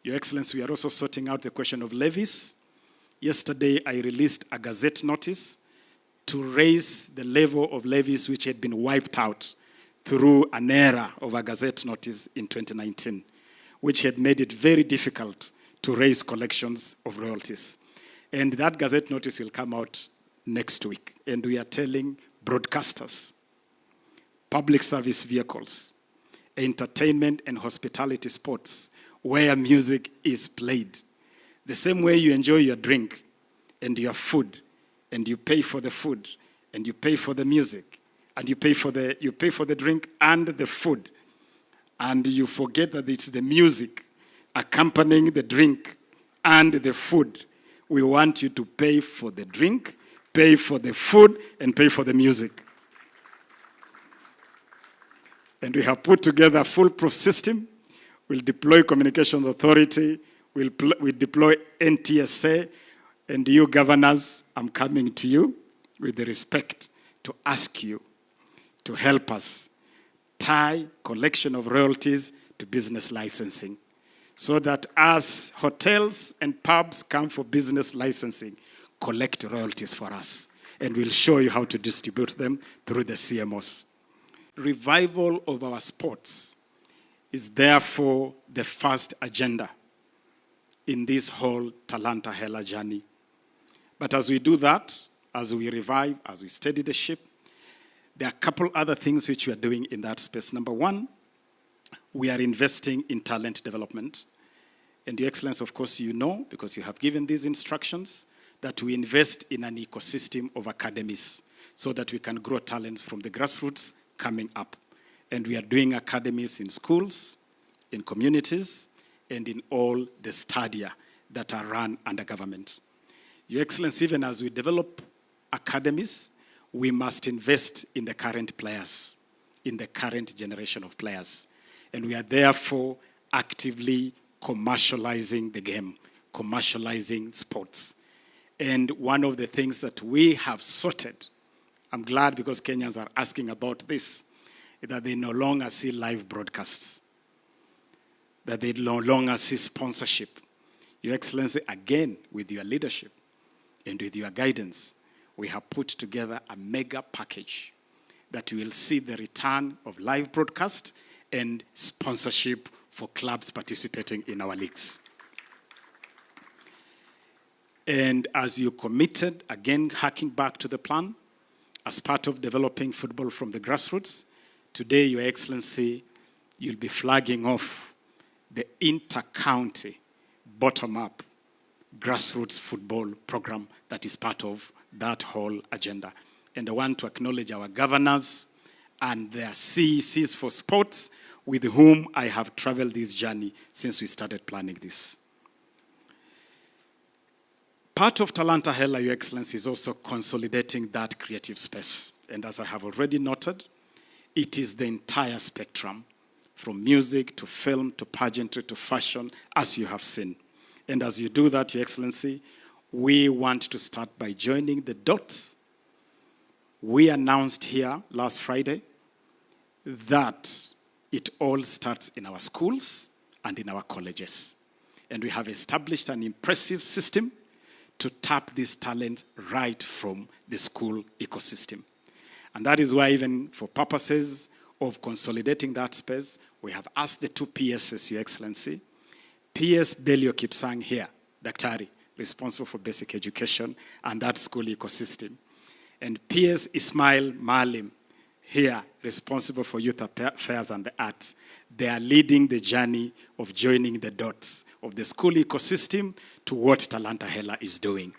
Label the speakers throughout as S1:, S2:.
S1: Your Excellency, we are also sorting out the question of levies. Yesterday, I released a gazette notice to raise the level of levies which had been wiped out through an error of a gazette notice in 2019, which had made it very difficult to raise collections of royalties. And that gazette notice will come out next week. And we are telling broadcasters, public service vehicles, entertainment and hospitality spots where music is played. The same way you enjoy your drink and your food, and you pay for the food, and you pay for the music, and you pay for the drink and the food, and you forget that it's the music accompanying the drink and the food. We want you to pay for the drink, pay for the food, and pay for the music. And we have put together a foolproof system. We'll deploy Communications Authority. We'll deploy NTSA. And you governors, I'm coming to you with the respect to ask you to help us tie collection of royalties to business licensing, so that as hotels and pubs come for business licensing, collect royalties for us. And we'll show you how to distribute them through the CMOs. Revival of our sports is therefore the first agenda in this whole Talanta Hela journey. But as we do that, as we revive, as we steady the ship, there are a couple other things which we are doing in that space. Number one, we are investing in talent development. And Your Excellency, of course, you know, because you have given these instructions, that we invest in an ecosystem of academies so that we can grow talents from the grassroots coming up. And we are doing academies in schools, in communities, and in all the stadia that are run under government. Your Excellency, even as we develop academies, we must invest in the current players, in the current generation of players. And we are therefore actively commercializing the game, commercializing sports. And one of the things that we have sorted, I'm glad because Kenyans are asking about this, is that they no longer see live broadcasts, that they no longer see sponsorship. Your Excellency, again, with your leadership and with your guidance, we have put together a mega package that will see the return of live broadcast and sponsorship for clubs participating in our leagues. And as you committed, again, harking back to the plan, as part of developing football from the grassroots, today, Your Excellency, you'll be flagging off the inter-county, bottom-up, grassroots football program that is part of that whole agenda. And I want to acknowledge our governors and their CECs for sports with whom I have traveled this journey since we started planning this. Part of Talanta Hela, Your Excellency, is also consolidating that creative space. And as I have already noted, it is the entire spectrum, from music to film to pageantry to fashion, as you have seen. And as you do that, Your Excellency, we want to start by joining the dots. We announced here last Friday that it all starts in our schools and in our colleges. And we have established an impressive system to tap these talents right from the school ecosystem. And that is why, even for purposes of consolidating that space, we have asked the two PSs, Your Excellency, PS Belio Kipsang here, Daktari, responsible for basic education and that school ecosystem, and PS Ismail Malim here, responsible for youth affairs and the arts. They are leading the journey of joining the dots of the school ecosystem to what Talanta Hela is doing.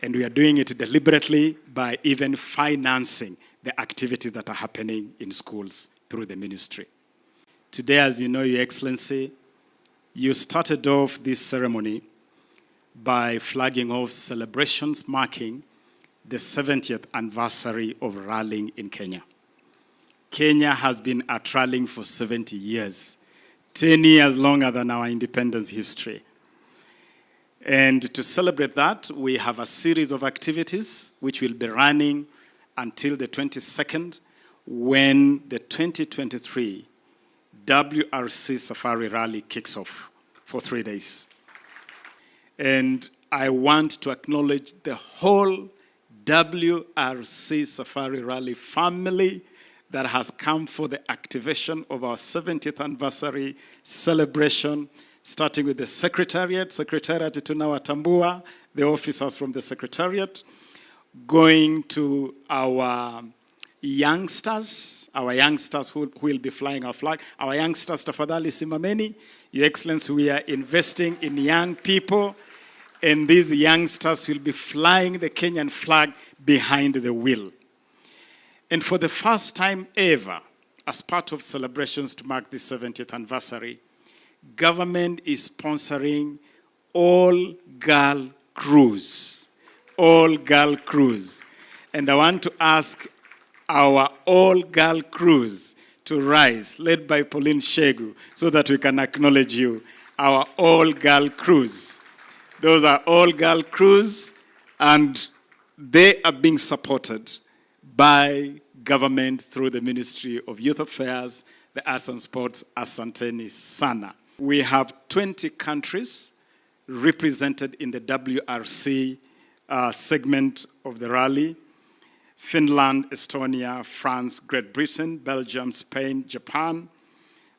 S1: And we are doing it deliberately by even financing the activities that are happening in schools through the ministry. Today, as you know, Your Excellency, you started off this ceremony by flagging off celebrations marking the 70th anniversary of rallying in Kenya. Kenya has been at rallying for 70 years, 10 years longer than our independence history. And to celebrate that, we have a series of activities which will be running until the 22nd, when the 2023 WRC Safari Rally kicks off for 3 days. And I want to acknowledge the whole WRC Safari Rally family that has come for the activation of our 70th anniversary celebration, starting with the Secretariat tunawatambua, the officers from the Secretariat, going to our youngsters who will be flying our flag. Our youngsters, tafadhali simameni. Your Excellency, we are investing in young people, and these youngsters will be flying the Kenyan flag behind the wheel. And for the first time ever, as part of celebrations to mark this 70th anniversary, government is sponsoring all-girl cruise. All-girl cruise. And I want to ask our all-girl cruise to rise, led by Pauline Shegu, so that we can acknowledge you. Our all-girl cruise. Those are all-girl cruise, and they are being supported by government through the Ministry of Youth Affairs, the Arts and Sports, Asanteni Sana. We have 20 countries represented in the WRC segment of the rally. Finland, Estonia, France, Great Britain, Belgium, Spain, Japan,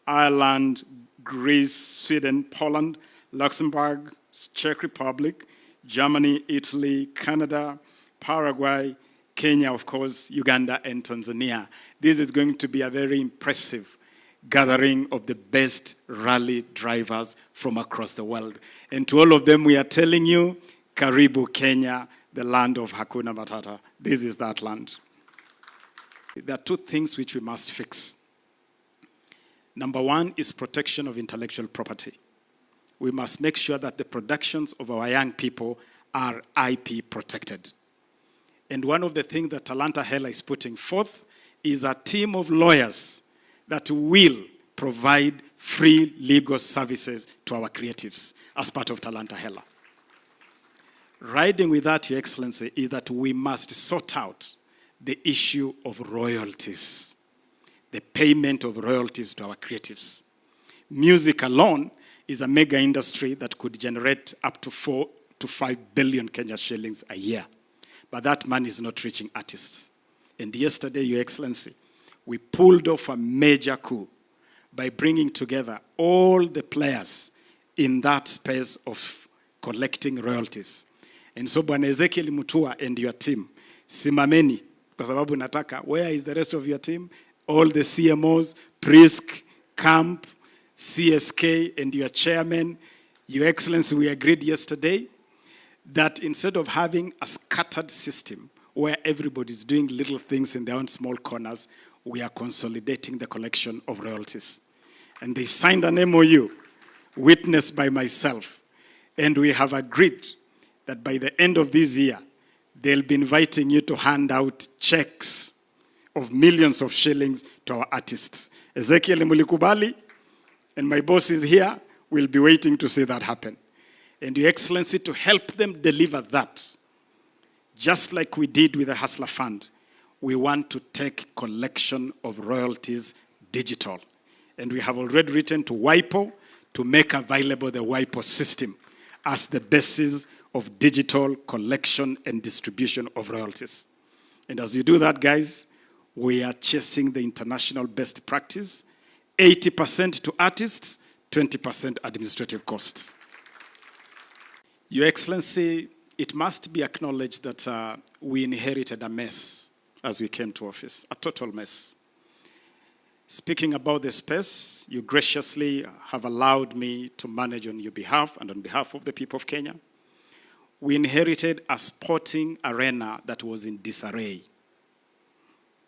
S1: Ireland, Greece, Sweden, Poland, Luxembourg, Czech Republic, Germany, Italy, Canada, Paraguay, Kenya, of course, Uganda, and Tanzania. This is going to be a very impressive gathering of the best rally drivers from across the world. And to all of them, we are telling you, Karibu Kenya, the land of Hakuna Matata. This is that land. There are two things which we must fix. Number one is protection of intellectual property. We must make sure that the productions of our young people are IP protected. And one of the things that Talanta Hela is putting forth is a team of lawyers that will provide free legal services to our creatives as part of Talanta Hela. Riding with that, Your Excellency, is that we must sort out the issue of royalties, the payment of royalties to our creatives. Music alone is a mega industry that could generate up to 4 to 5 billion Kenya shillings a year. But that money is not reaching artists. And yesterday, Your Excellency, we pulled off a major coup by bringing together all the players in that space of collecting royalties. And so, Bwana Ezekiel Mutua and your team, simameni, kwa sababu nataka, where is the rest of your team? All the CMOs, Prisk, Camp, CSK, and your chairman. Your Excellency, we agreed yesterday that instead of having a scattered system where everybody's doing little things in their own small corners, we are consolidating the collection of royalties. And they signed an MOU, witnessed by myself, and we have agreed that by the end of this year, they'll be inviting you to hand out checks of millions of shillings to our artists. Ezekiel Mulikubali and my boss is here. We'll be waiting to see that happen. And Your Excellency, to help them deliver that, just like we did with the Hustler Fund, we want to take collection of royalties digital. And we have already written to WIPO to make available the WIPO system as the basis of digital collection and distribution of royalties. And as you do that, guys, we are chasing the international best practice, 80% to artists, 20% administrative costs. Your Excellency, it must be acknowledged that we inherited a mess as we came to office, a total mess. Speaking about the space, you graciously have allowed me to manage on your behalf and on behalf of the people of Kenya. We inherited a sporting arena that was in disarray.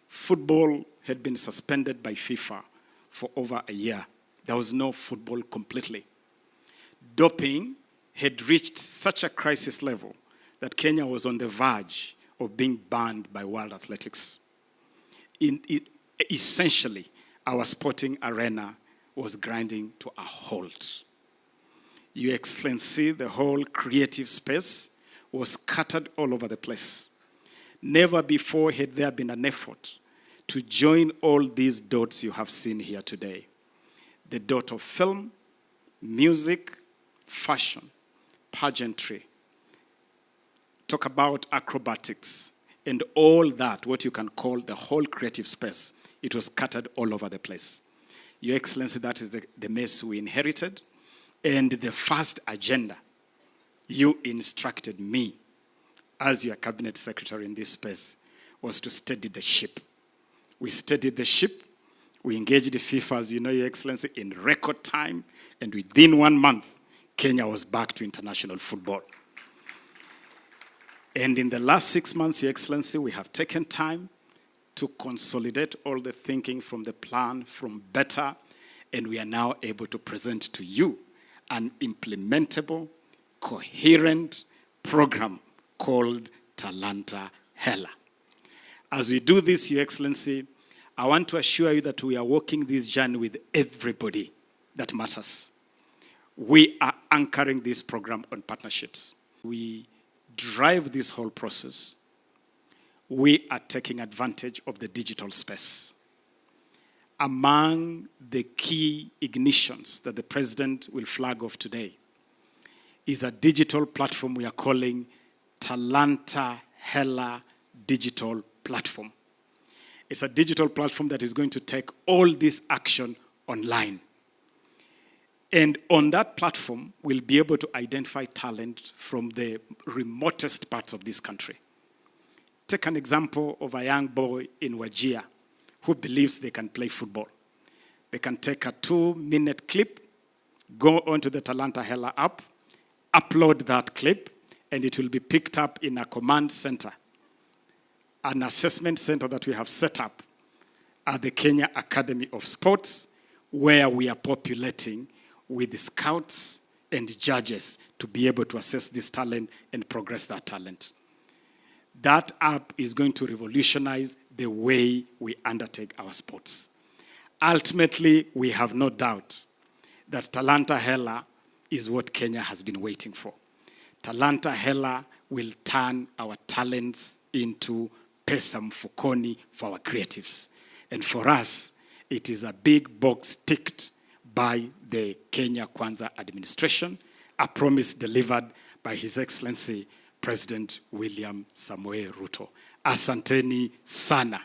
S1: Football had been suspended by FIFA for over a year. There was no football completely. Doping had reached such a crisis level that Kenya was on the verge of being banned by World Athletics. Essentially, our sporting arena was grinding to a halt. Your Excellency, the whole creative space was scattered all over the place. Never before had there been an effort to join all these dots you have seen here today. the dot of film, music, fashion, pageantry, talk about acrobatics, and all that, what you can call the whole creative space. It was scattered all over the place. Your Excellency, that is the mess we inherited. And the first agenda, you instructed me as your cabinet secretary in this space, was to steady the ship. We steadied the ship. We engaged the FIFA, as you know, Your Excellency, in record time. And within 1 month, Kenya was back to international football. And in the last 6 months, Your Excellency, we have taken time to consolidate all the thinking from the plan, from better, and we are now able to present to you an implementable, coherent program called Talanta Hela. As we do this, Your Excellency, I want to assure you that we are walking this journey with everybody that matters. We are anchoring this program on partnerships. We drive this whole process. We are taking advantage of the digital space. Among the key ignitions that the President will flag off today is a digital platform we are calling Talanta Hela Digital Platform. It's a digital platform that is going to take all this action online. And on that platform, we'll be able to identify talent from the remotest parts of this country. Take an example of a young boy in Wajir who believes they can play football. They can take a 2-minute clip, go onto the Talanta Hela app, upload that clip, and it will be picked up in a command center, an assessment center that we have set up at the Kenya Academy of Sports, where we are populating with scouts and judges to be able to assess this talent and progress that talent. That app is going to revolutionize the way we undertake our sports. Ultimately, we have no doubt that Talanta Hela is what Kenya has been waiting for. Talanta Hela will turn our talents into pesa mfukoni for our creatives. And for us, it is a big box ticked by the Kenya Kwanza administration, a promise delivered by His Excellency President William Samoei Ruto. Asanteni sana.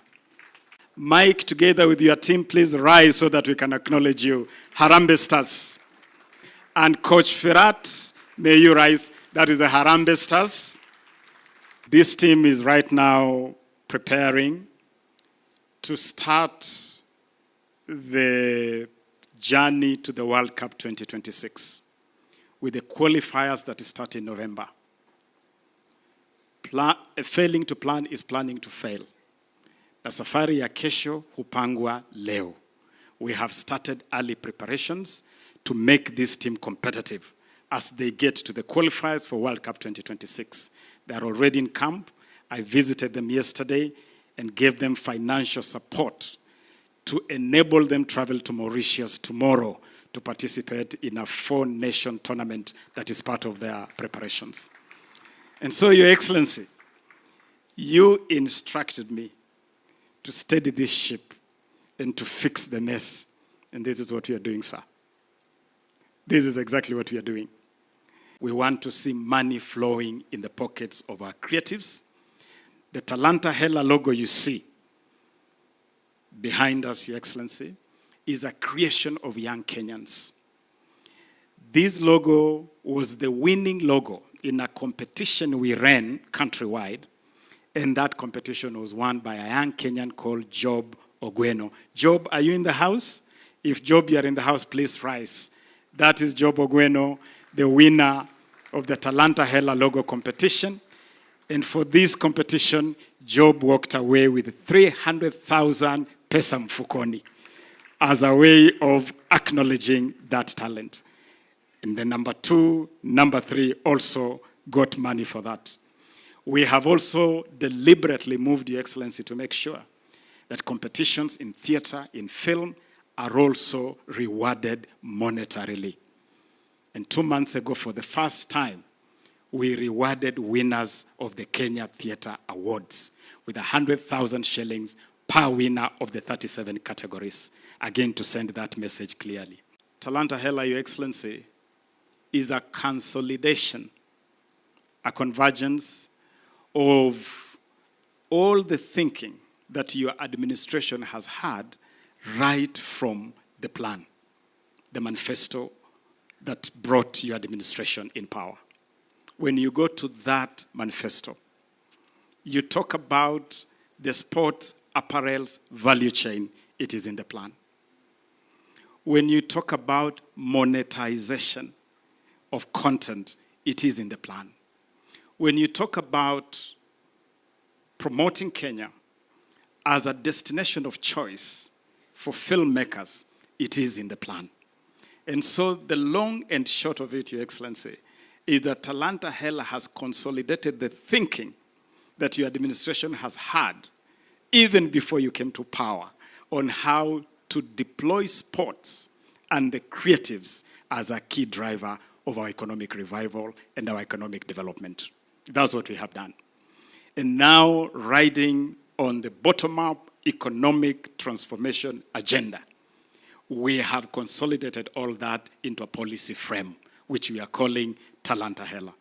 S1: Mike, together with your team, please rise so that we can acknowledge you. Harambee Stars. And Coach Firat, may you rise. That is the Harambee Stars. This team is right now preparing to start the journey to the World Cup 2026 with the qualifiers that start in November. Failing to plan is planning to fail. Na safari ya kesho hupangwa leo. We have started early preparations to make this team competitive as they get to the qualifiers for World Cup 2026. They are already in camp. I visited them yesterday and gave them financial support to enable them travel to Mauritius tomorrow to participate in a 4-nation tournament that is part of their preparations. And so, Your Excellency, you instructed me to steady this ship and to fix the mess. And this is what we are doing, sir. This is exactly what we are doing. We want to see money flowing in the pockets of our creatives. The Talanta Hela logo you see behind us, Your Excellency, is a creation of young Kenyans. This logo was the winning logo in a competition we ran countrywide, and that competition was won by a young Kenyan called Job Ogweno. Job, are you in the house? If Job, you are in the house, please rise. That is Job Ogweno, the winner of the Talanta Hela logo competition. And for this competition, Job walked away with 300,000 pesa mfukoni as a way of acknowledging that talent. And the number 2, number 3 also got money for that. We have also deliberately moved, Your Excellency, to make sure that competitions in theater, in film, are also rewarded monetarily. And 2 months ago, for the first time, we rewarded winners of the Kenya Theatre Awards with 100,000 shillings per winner of the 37 categories. Again, to send that message clearly. Talanta Hela, Your Excellency, is a consolidation, a convergence of all the thinking that your administration has had right from the plan, the manifesto that brought your administration in power. When you go to that manifesto, you talk about the sports apparels value chain, it is in the plan. When you talk about monetization of content, it is in the plan. When you talk about promoting Kenya as a destination of choice for filmmakers, it is in the plan. And so the long and short of it, Your Excellency, is that Talanta Hela has consolidated the thinking that your administration has had even before you came to power on how to deploy sports and the creatives as a key driver of our economic revival and our economic development. That's what we have done. And now, riding on the bottom-up economic transformation agenda, we have consolidated all that into a policy frame, which we are calling Talanta Hela.